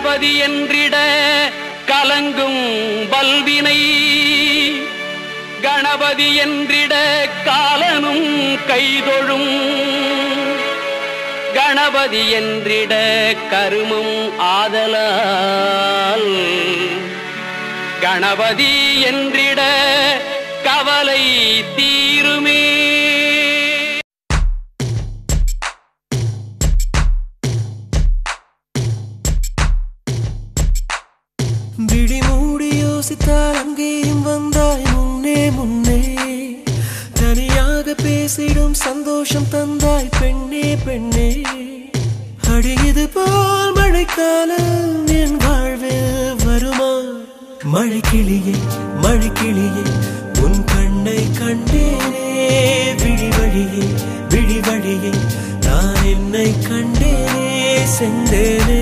கணபதி என்றிட கலங்கும் வல்வினை கணபதி என்றிட காலனும் கைதொழும் கணபதி என்றிட கருமம் ஆதலால் கணபதி என்றிட கவலை தீருமே. விழி மூடி யோசித்தால் அங்கேயும் வந்தாய் முன்னே முன்னே தனியாக பேசிடும் சந்தோஷம் தந்தாய் பெண்ணே பெண்ணே அடியது போல் மழைக்காலம் என் வாழ்வில் வருமா மழைக்கிளியே மழைக்கிளியே உன் கண்ணை கண்டேனே விழி வழியே விழி வழியே நான் என்னை கண்டேனே சென்றேனே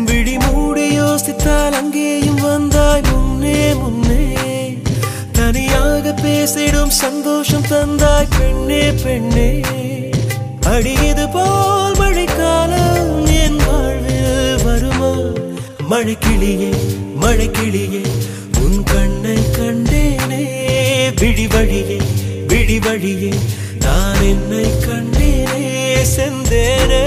விழி மூடி யோசித்தால் அங்கேயும் வந்தாய் முன்னே முன்னே தனியாக பேசிடும் சந்தோஷம் தந்தாய் பெண்ணே பெண்ணே அடியது போல் மழைக்காலம் என் வாழ்வில் வருமா மழைக்கிளியே மழைக்கிளியே உன் கண்ணை கண்டேனே விழி வழியே விழி வழியே நான் என்னை கண்டேனே சென்றேனே.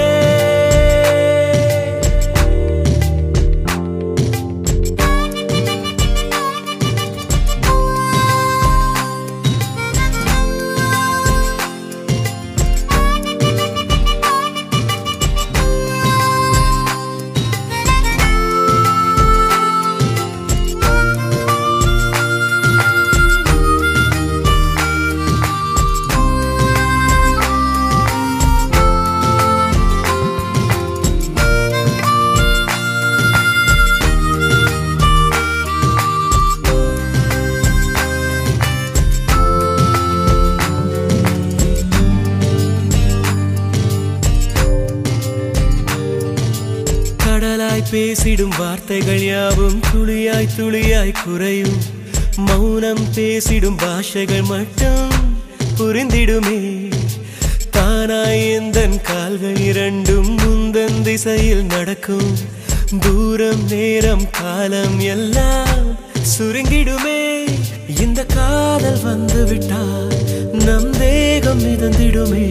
பேசிடும் வார்த்தைகள் யாவும் துளியாய் துளியாய் குறையும் மௌனம் பேசிடும் பாஷைகள் மட்டும் புரிந்திடுமே தானாய் எந்தன் கால்கள் இரண்டும் முந்தன் திசையில் நடக்கும் தூரம் நேரம் காலம் எல்லாம் சுருங்கிடுமே இந்த காதல் வந்து விட்டால் நம் தேகம் மிதந்திடுமே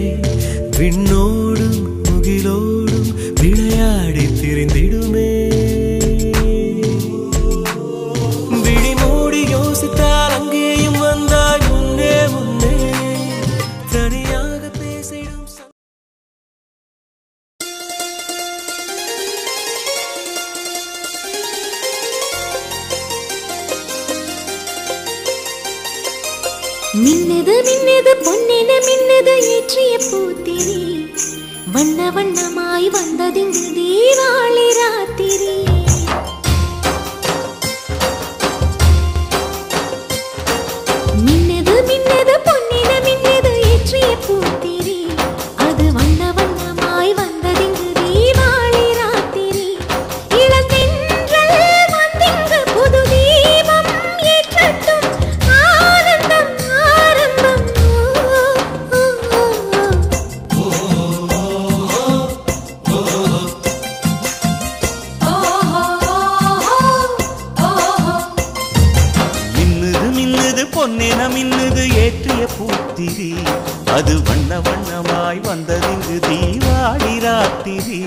விண்ணோடும் முகிலோடும் விளையாடி திரிந்திடுமே விழி மூடி யோசித்தால் அங்கேயும் வந்தாய் முன்னே முன்னே தனியாக பேசிடும் மின்னது மின்னது பொன்னென மின்னது ஏற்றிய பூத்திரி வண்ண வண்ணமாய் வந்ததிங்கு தீபாவளி ராத்திரி மின்னது மின்னது பொன்னென மின்னது ஏற்றிய பூத்திரி அது வண்ண வண்ணமாய் வந்ததிங்கு தீபாவளி ராத்திரி இளந்தென்றல் வந்திங்கு புது தீபம் ஏற்றட்டும் ஆனந்தம் ஆரம்பம் பொன்னென மின்னுது ஏற்றிய பூத்திரி அது வண்ண வண்ணமாய் வந்ததிங்கு தீபாவளி ராத்திரி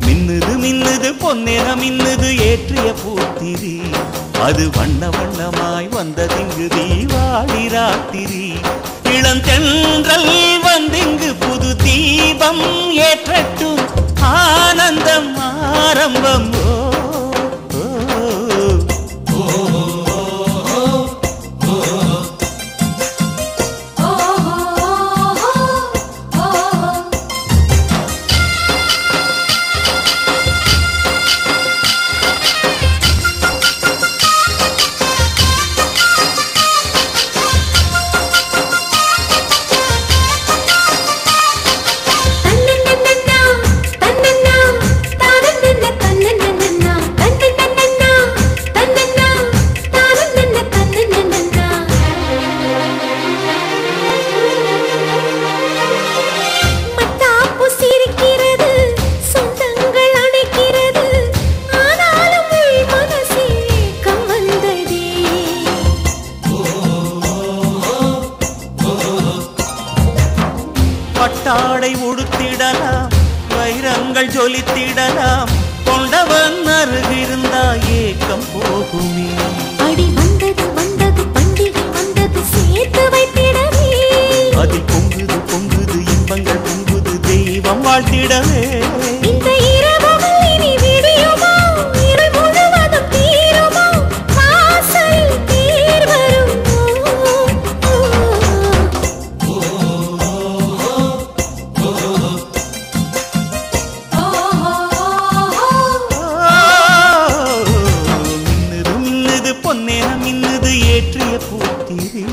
மின்னுது மின்னுது பொன்னென மின்னுது ஏற்றிய பூத்திரி அது வண்ண வண்ணமாய் வந்ததிங்கு தீபாவளி ராத்திரி இளந்தென்றல் வந்திங்கு புது தீபம் ஏற்றட்டும் ஆனந்தம் ஆரம்பம் தன்னன்னா பட்டாடை உடுத்திடலாம், வைரங்கள் ஜொலித்திடலாம், கொண்டவன் அருகிருந்தா ஏக்கம் போகுமே. அடி வந்தது வந்தது பண்டிகை வந்தது சேர்த்து வைத்திடவே, அதில் பொங்குது பொங்குது இன்பங்கள் பொங்குது தெய்வம் வாழ்த்திடவே. இந்த இரவும் இனி விடியுமோ, இருள் முழுவதும் தீருமோ, வாசல் தேர் வருமோ. மின்னுது மின்னுது பொன்னேன மின்னுது ஏற்றிய பூத்திரி,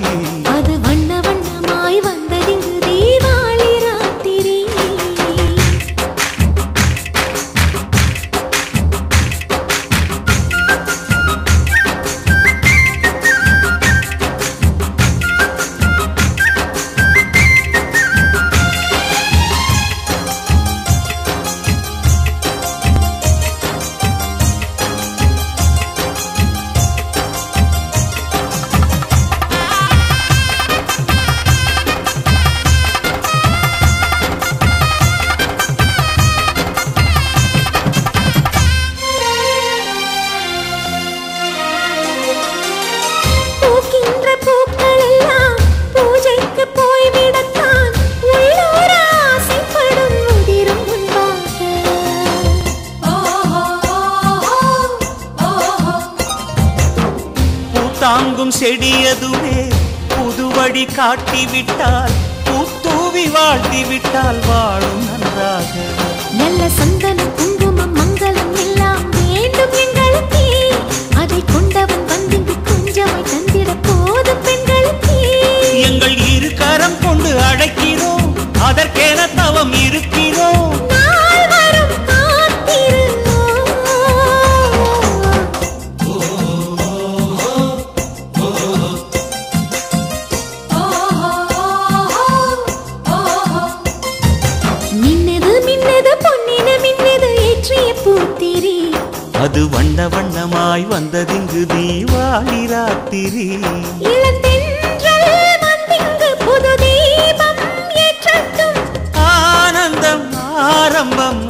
அது வண்ண வண்ணமாய் வந்ததிங்கு தீபாவளி ராத்திரி. பூக்கின்ற பூக்கள் எல்லாம் பூஜைக்கு போய்விடத்தான் உள்ளூர ஆசைப்படும் உதிரும் முன்பாக. பூத்தாங்கும் செடியதுவே புதுவழி காட்டிவிட்டால், பூத்தூவி வாழ்த்திவிட்டால் வாழும் நன்றாக. நல்ல சந்தனம் குங்குமம் மங்களம் எல்லாம் வேண்டும் எங்களுக்கே, அதை கொண்டவன் வந்திங்கு கொஞ்சமாய் தந்திட போதும் பெண்களுக்கே. எங்கள் இரு கரம் கொண்டு அழைக்கிறோம், அதற்கென தவம் இருக்கிறோம். நாள் வரும் காத்திருந்தோம். மின்னது மின்னது பொன்னின மின்னது ஏற்றிய பூத்திரி, அது வண்ண வண்ணமாய் வந்ததிங்கு தீபாவளி ராத்திரி. இளந்தென்றல் வந்திங்கு புது தீபம் ஏற்றட்டும். ஆனந்தம் ஆரம்பம்.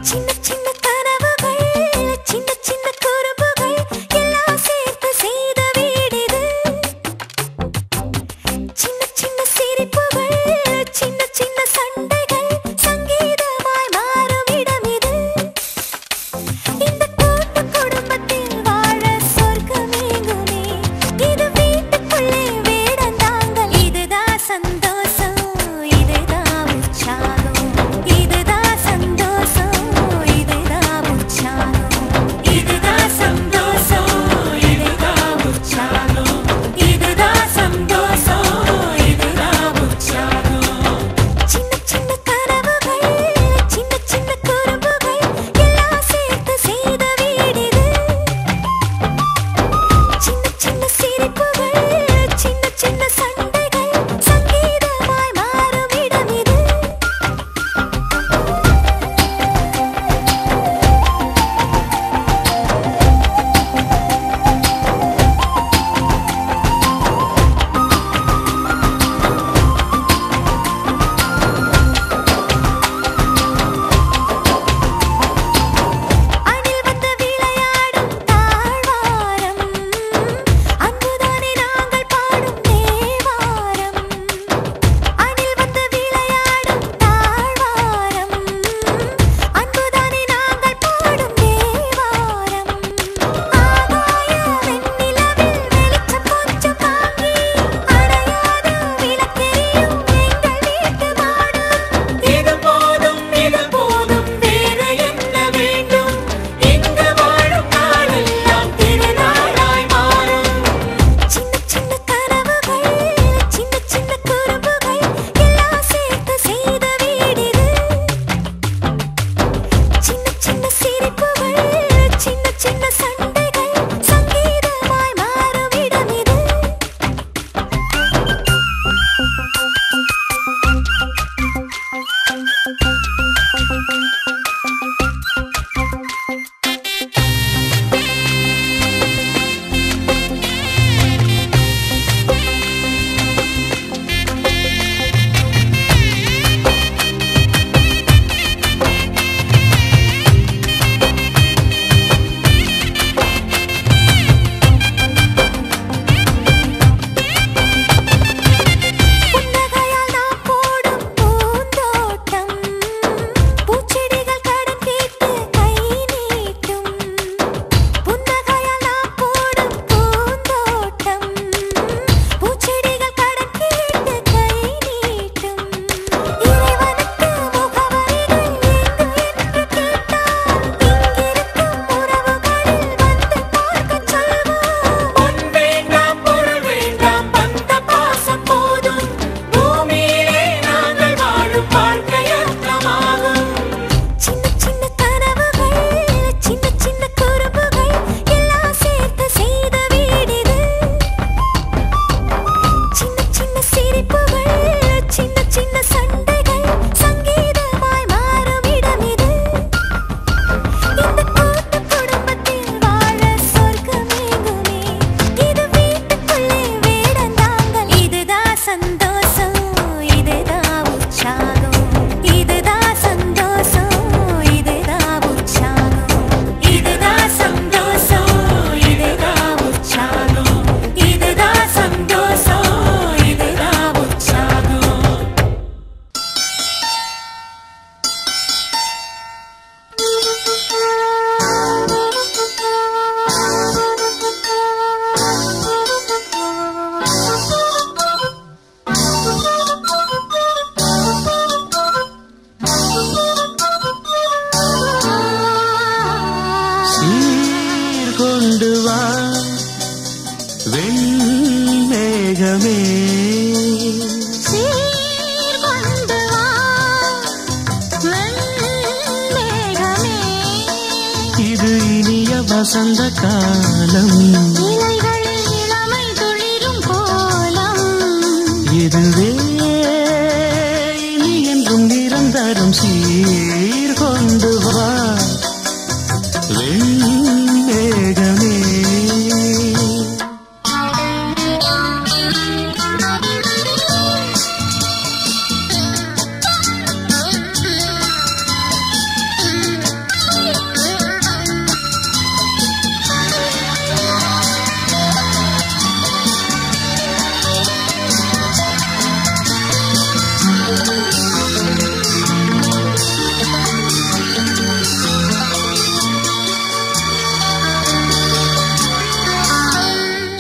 சின்ன சின்ன கனவுகள், சின்ன சின்ன குறும்புகள் எல்லாம் சேர்த்து செய்த வீடிது. சின்ன சின்ன சிரிப்புகள், சின்ன சின்ன சண்டைகள் சங்கீதமாய் மாறும் இடம் இது. இந்த கூட்டு குடும்பத்தில் வாழ மேகமே சீர்கொண்டு வா வெண்மேகமே இது இனிய வசந்த காலம் இலைகளில் இளமை துளிரும் கோலம் இதுவே இனி என்றும் நிரந்தரம் சீர்கொண்டு வா வெண்மேகமே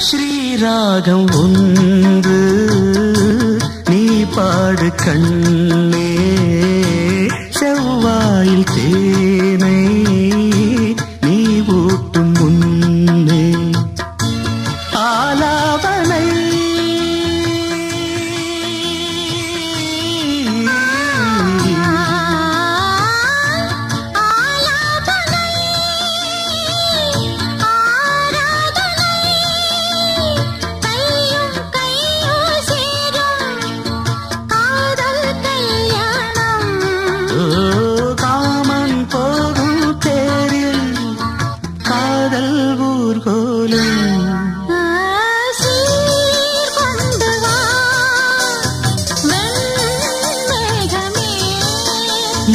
ஸ்ரீராகம் ஒன்று நீ பாடு கண்ணே செவ்வாயில் தேனை நீ ஊட்டும் முன்னே ஆலாபனை காமன் போகும் தேரில் காதல் ஊர்கோலும் சீர்கொண்டு வா வெண்மேகமே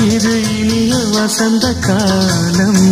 இது இனிய வசந்த காலம்